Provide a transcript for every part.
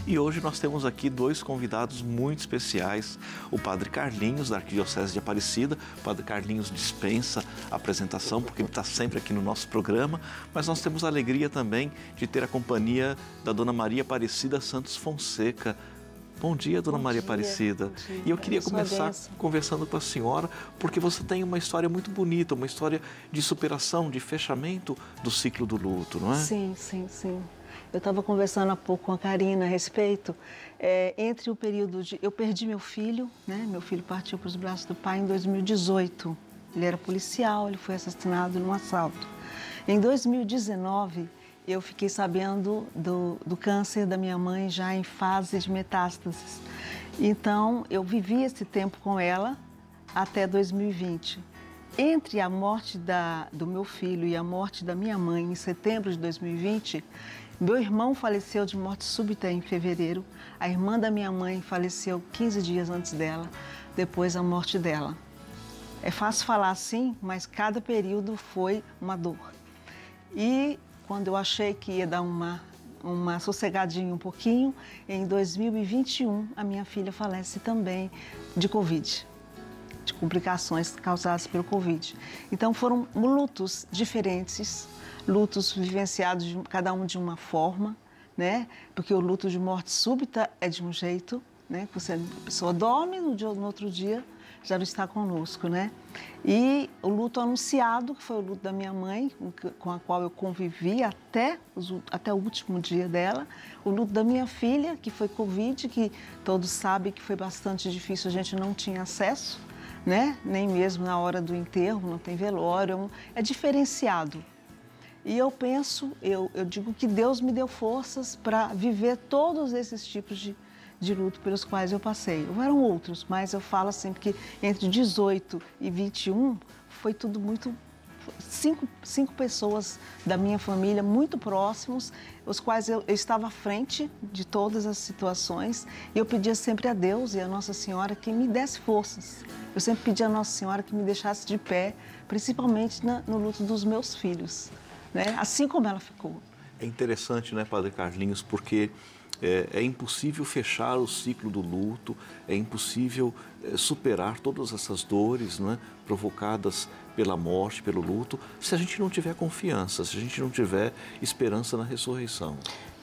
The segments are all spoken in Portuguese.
E hoje nós temos aqui dois convidados muito especiais, o Padre Carlinhos, da Arquidiocese de Aparecida. O Padre Carlinhos dispensa a apresentação, porque ele está sempre aqui no nosso programa, mas nós temos a alegria também de ter a companhia da Dona Maria Aparecida Santos Fonseca. Bom dia, Dona Maria Aparecida. E eu queria começar conversando com a senhora, porque você tem uma história muito bonita, uma história de superação, de fechamento do ciclo do luto, não é? Sim, sim, sim. Eu estava conversando há pouco com a Karina a respeito, entre o período de... Eu perdi meu filho, né? Meu filho partiu para os braços do pai em 2018. Ele era policial, ele foi assassinado num assalto. Em 2019... eu fiquei sabendo do câncer da minha mãe já em fase de metástases. Então, eu vivi esse tempo com ela até 2020. Entre a morte do meu filho e a morte da minha mãe em setembro de 2020, meu irmão faleceu de morte súbita em fevereiro. A irmã da minha mãe faleceu 15 dias antes dela, depois da morte dela. É fácil falar assim, mas cada período foi uma dor. E quando eu achei que ia dar uma sossegadinha um pouquinho, em 2021, a minha filha falece também de Covid, de complicações causadas pelo Covid. Então foram lutos diferentes, lutos vivenciados cada um de uma forma, né? Porque o luto de morte súbita é de um jeito, né? A pessoa dorme, no outro dia já não está conosco, né? E o luto anunciado, que foi o luto da minha mãe, com a qual eu convivi até o último dia dela. O luto da minha filha, que foi Covid, que todos sabem que foi bastante difícil, a gente não tinha acesso, né? Nem mesmo na hora do enterro, não tem velório, é diferenciado. E eu penso, eu digo que Deus me deu forças para viver todos esses tipos de luto pelos quais eu passei. Houveram outros, mas eu falo assim, porque entre 18 e 21 foi tudo muito... Cinco pessoas da minha família muito próximos, os quais eu estava à frente de todas as situações, e eu pedia sempre a Deus e a Nossa Senhora que me desse forças. Eu sempre pedia a Nossa Senhora que me deixasse de pé, principalmente no luto dos meus filhos, né? Assim como ela ficou. É interessante, né, Padre Carlinhos, porque é impossível fechar o ciclo do luto, é impossível superar todas essas dores, não é, provocadas pela morte, pelo luto, se a gente não tiver confiança, se a gente não tiver esperança na ressurreição.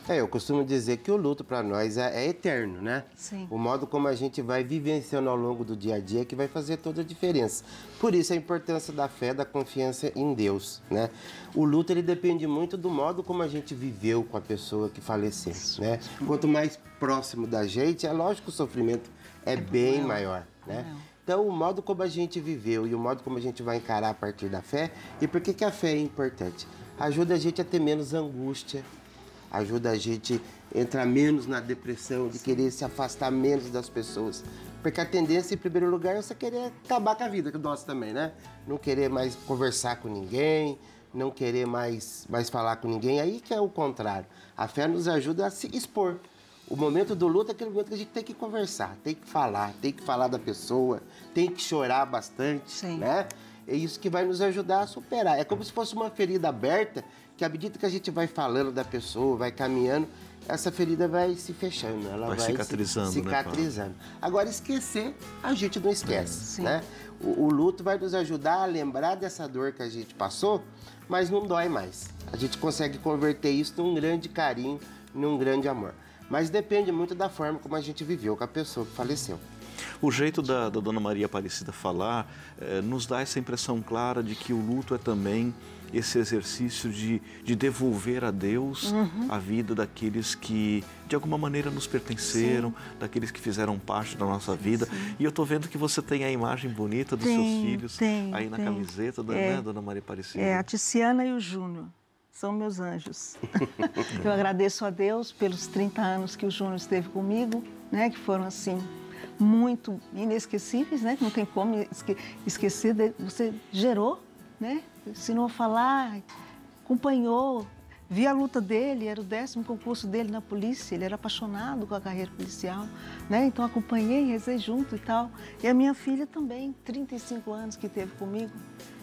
Eu costumo dizer que o luto para nós é eterno, né? Sim. O modo como a gente vai vivenciando ao longo do dia a dia é que vai fazer toda a diferença. Por isso a importância da fé, da confiança em Deus, né? O luto, ele depende muito do modo como a gente viveu com a pessoa que faleceu, né? Quanto mais próximo da gente, é lógico que o sofrimento é bem maior, né? Então, o modo como a gente viveu e o modo como a gente vai encarar a partir da fé. E por que a fé é importante? Ajuda a gente a ter menos angústia, ajuda a gente a entrar menos na depressão, de querer se afastar menos das pessoas. Porque a tendência, em primeiro lugar, é você querer acabar com a vida, que nós também, né? Não querer mais conversar com ninguém, não querer mais falar com ninguém. Aí que é o contrário. A fé nos ajuda a se expor. O momento do luto é aquele momento que a gente tem que conversar, tem que falar da pessoa, tem que chorar bastante, né? É isso que vai nos ajudar a superar. É como se fosse uma ferida aberta, que à medida que a gente vai falando da pessoa, vai caminhando, essa ferida vai se fechando, ela vai cicatrizando, né? Agora, esquecer, a gente não esquece, né? O luto vai nos ajudar a lembrar dessa dor que a gente passou, mas não dói mais. A gente consegue converter isso num grande carinho, num grande amor. Mas depende muito da forma como a gente viveu com a pessoa que faleceu. O jeito da Dona Maria Aparecida falar nos dá essa impressão clara de que o luto é também esse exercício de devolver a Deus a vida daqueles que de alguma maneira nos pertenceram, daqueles que fizeram parte da nossa vida. E eu estou vendo que você tem a imagem bonita dos seus filhos aí na camiseta, né, Dona Maria Aparecida? É, a Tiziana e o Júnior. São meus anjos. Eu agradeço a Deus pelos 30 anos que o Júnior esteve comigo, né, que foram assim muito inesquecíveis, né, que não tem como esquecer. Você gerou, né, ensinou a falar, acompanhou, vi a luta dele, era o 10º concurso dele na polícia, ele era apaixonado com a carreira policial, né, então acompanhei, rezei junto e tal. E a minha filha também, 35 anos que esteve comigo.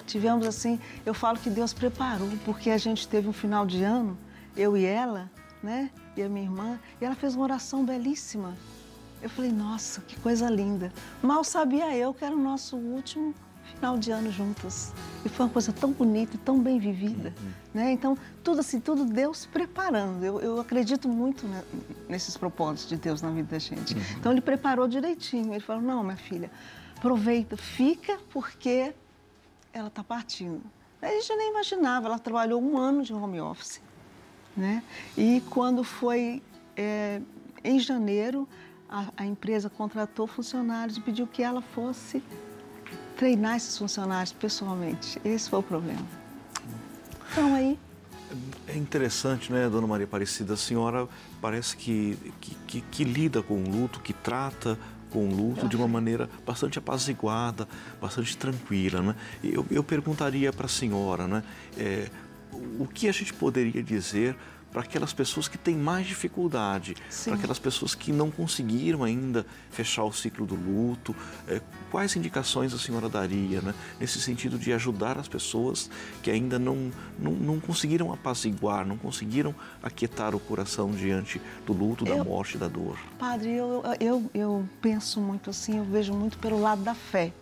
Tivemos assim, eu falo que Deus preparou, porque a gente teve um final de ano, eu e ela, né? e a minha irmã, e ela fez uma oração belíssima. Eu falei, nossa, que coisa linda. Mal sabia eu que era o nosso último final de ano juntas. E foi uma coisa tão bonita e tão bem vivida, né? Então, tudo assim, tudo Deus preparando. Eu acredito muito nesses propósitos de Deus na vida da gente. Então, Ele preparou direitinho. Ele falou, não, minha filha, aproveita, fica, porque ela está partindo. A gente nem imaginava, ela trabalhou 1 ano de home office, né? E quando foi em janeiro, a empresa contratou funcionários e pediu que ela fosse treinar esses funcionários pessoalmente. Esse foi o problema. Então, aí... É interessante, né, Dona Maria Aparecida? A senhora parece que lida com o luto, que trata com o luto de uma maneira bastante apaziguada, bastante tranquila, né? Eu perguntaria para a senhora, né, o que a gente poderia dizer para aquelas pessoas que têm mais dificuldade, para aquelas pessoas que não conseguiram ainda fechar o ciclo do luto. Quais indicações a senhora daria, né, nesse sentido de ajudar as pessoas que ainda não conseguiram apaziguar, não conseguiram aquietar o coração diante do luto, da morte, da dor? Padre, eu penso muito assim, eu vejo muito pelo lado da fé.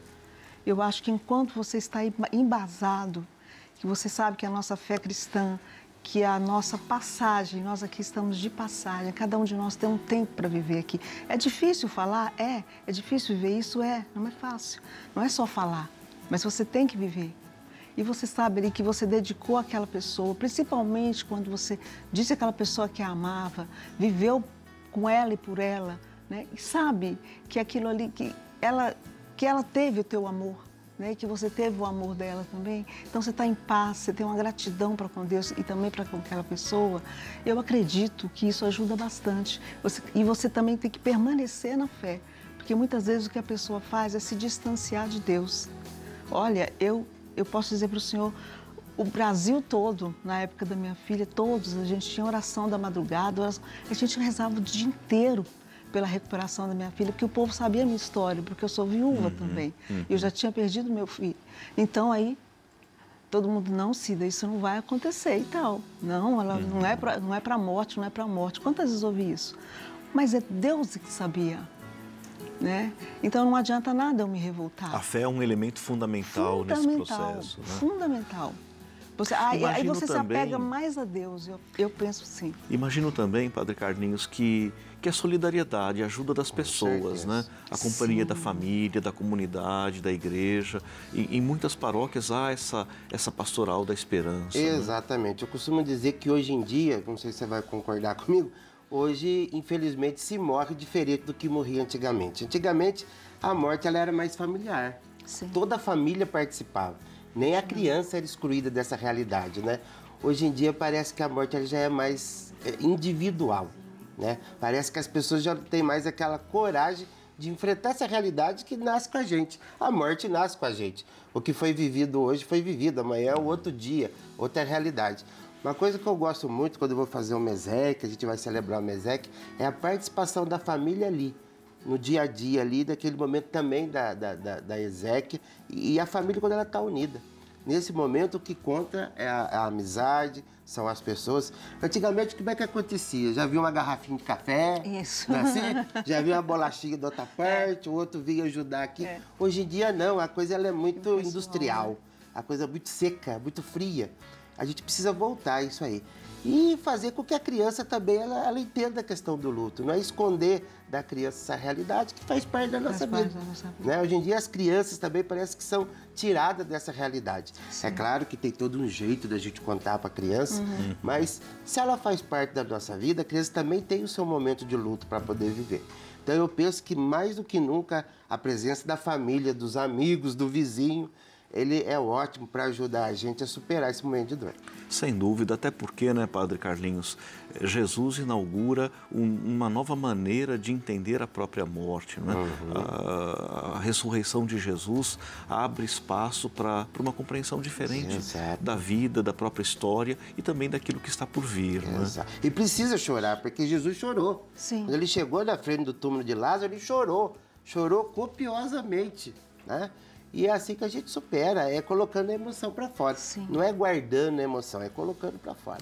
Eu acho que enquanto você está embasado, que você sabe que a nossa fé cristã, que a nossa passagem, nós aqui estamos de passagem, cada um de nós tem um tempo para viver aqui. É difícil falar? É difícil viver isso? Não é fácil. Não é só falar, mas você tem que viver. E você sabe ali que você dedicou àquela pessoa, principalmente quando você disse àquela pessoa que a amava, viveu com ela e por ela, né? E sabe que aquilo ali, que ela teve o teu amor, né, que você teve o amor dela também. Então, você está em paz, você tem uma gratidão para com Deus e também para com aquela pessoa. Eu acredito que isso ajuda bastante. E você também tem que permanecer na fé, porque muitas vezes o que a pessoa faz é se distanciar de Deus. Olha, eu posso dizer para o senhor, o Brasil todo, na época da minha filha, todos, a gente tinha oração da madrugada, a gente rezava o dia inteiro pela recuperação da minha filha, porque o povo sabia a minha história, porque eu sou viúva também. Eu já tinha perdido meu filho. Então, aí, todo mundo, não, Cida, isso não vai acontecer e tal. Não, ela não é para a morte, não é para a morte. Quantas vezes ouvi isso? Mas é Deus que sabia, né? Então, não adianta nada eu me revoltar. A fé é um elemento fundamental nesse processo, né? Fundamental. Aí você se apega mais a Deus, eu penso sim. Imagino também, Padre Carlinhos, que a solidariedade, a ajuda das pessoas, né? A companhia da família, da comunidade, da igreja. Em muitas paróquias há essa pastoral da esperança. Exatamente. Né? Eu costumo dizer que hoje em dia, não sei se você vai concordar comigo, hoje, infelizmente, se morre diferente do que morria antigamente. Antigamente, a morte ela era mais familiar. Sim. Toda a família participava. Nem a criança era excluída dessa realidade, né? Hoje em dia parece que a morte ela já é mais individual, né? Parece que as pessoas já não têm mais aquela coragem de enfrentar essa realidade que nasce com a gente. A morte nasce com a gente. O que foi vivido hoje foi vivido, amanhã é outro dia, outra realidade. Uma coisa que eu gosto muito quando eu vou fazer o Mesec, a gente vai celebrar o Mesec, é a participação da família ali, no dia a dia ali, daquele momento também da exéquia, e a família quando ela está unida. Nesse momento o que conta é a amizade, são as pessoas. Antigamente, como é que acontecia? Já havia uma garrafinha de café, isso. Não é assim? Já havia uma bolachinha da outra parte, o outro vinha ajudar aqui. Hoje em dia não, a coisa ela é muito industrial, a coisa é muito seca, muito fria. A gente precisa voltar a isso aí. E fazer com que a criança também ela entenda a questão do luto. Não é esconder da criança essa realidade que faz parte da nossa vida. Né? Hoje em dia as crianças também parece que são tiradas dessa realidade. Sim. É claro que tem todo um jeito da gente contar para a criança, mas se ela faz parte da nossa vida, a criança também tem o seu momento de luto para poder viver. Então eu penso que mais do que nunca a presença da família, dos amigos, do vizinho, ele é ótimo para ajudar a gente a superar esse momento de dor. Sem dúvida, até porque, né, Padre Carlinhos, Jesus inaugura uma nova maneira de entender a própria morte, né? A ressurreição de Jesus abre espaço para uma compreensão diferente da vida, da própria história e também daquilo que está por vir. Né? E precisa chorar, porque Jesus chorou. Sim. Quando ele chegou na frente do túmulo de Lázaro, ele chorou copiosamente, né? E é assim que a gente supera, é colocando a emoção para fora. Sim. Não é guardando a emoção, é colocando para fora.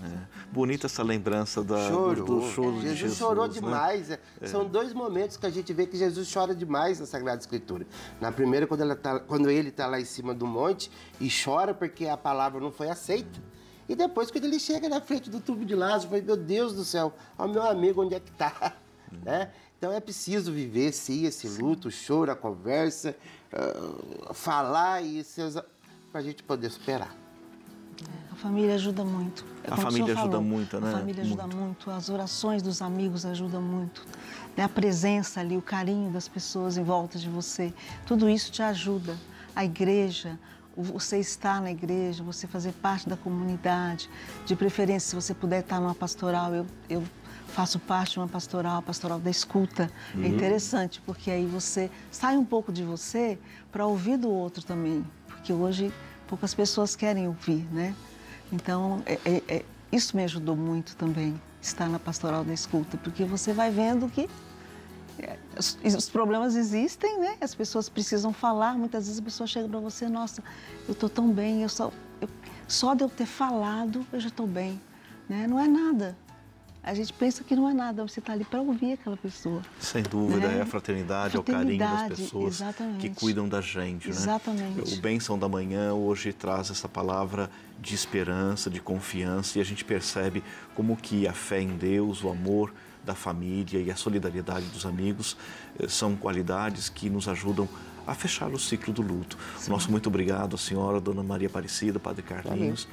Bonita essa lembrança do choro de Jesus. Chorou né? demais. São dois momentos que a gente vê que Jesus chora demais na Sagrada Escritura. Na primeira, quando ele está lá em cima do monte e chora porque a palavra não foi aceita. E depois, quando ele chega na frente do túmulo de Lázaro, fala, meu Deus do céu, ó, meu amigo, onde é que está? Né? Então é preciso viver, sim, esse luto, o choro, a conversa, falar para a gente poder superar. A família ajuda muito. A família ajuda muito, né? A família ajuda muito. As orações dos amigos ajudam muito. A presença ali, o carinho das pessoas em volta de você, tudo isso te ajuda. A igreja, você estar na igreja, você fazer parte da comunidade, de preferência, se você puder estar numa pastoral, eu faço parte de uma pastoral, a pastoral da escuta. É interessante, porque aí você sai um pouco de você para ouvir do outro também, porque hoje poucas pessoas querem ouvir, né? Então, isso me ajudou muito também, estar na pastoral da escuta, porque você vai vendo que os problemas existem, né? As pessoas precisam falar, muitas vezes a pessoa chega para você, nossa, eu estou tão bem, só de eu ter falado, eu já estou bem, né? Não é nada. A gente pensa que não é nada, você está ali para ouvir aquela pessoa. Sem dúvida, né? É a fraternidade, é o carinho das pessoas exatamente. que cuidam da gente. Exatamente. Né? O Bênção da Manhã hoje traz essa palavra de esperança, de confiança, e a gente percebe como que a fé em Deus, o amor da família e a solidariedade dos amigos são qualidades que nos ajudam a fechar o ciclo do luto. Sim. Nosso muito obrigado, a senhora, Dona Maria Aparecida, Padre Carlinhos.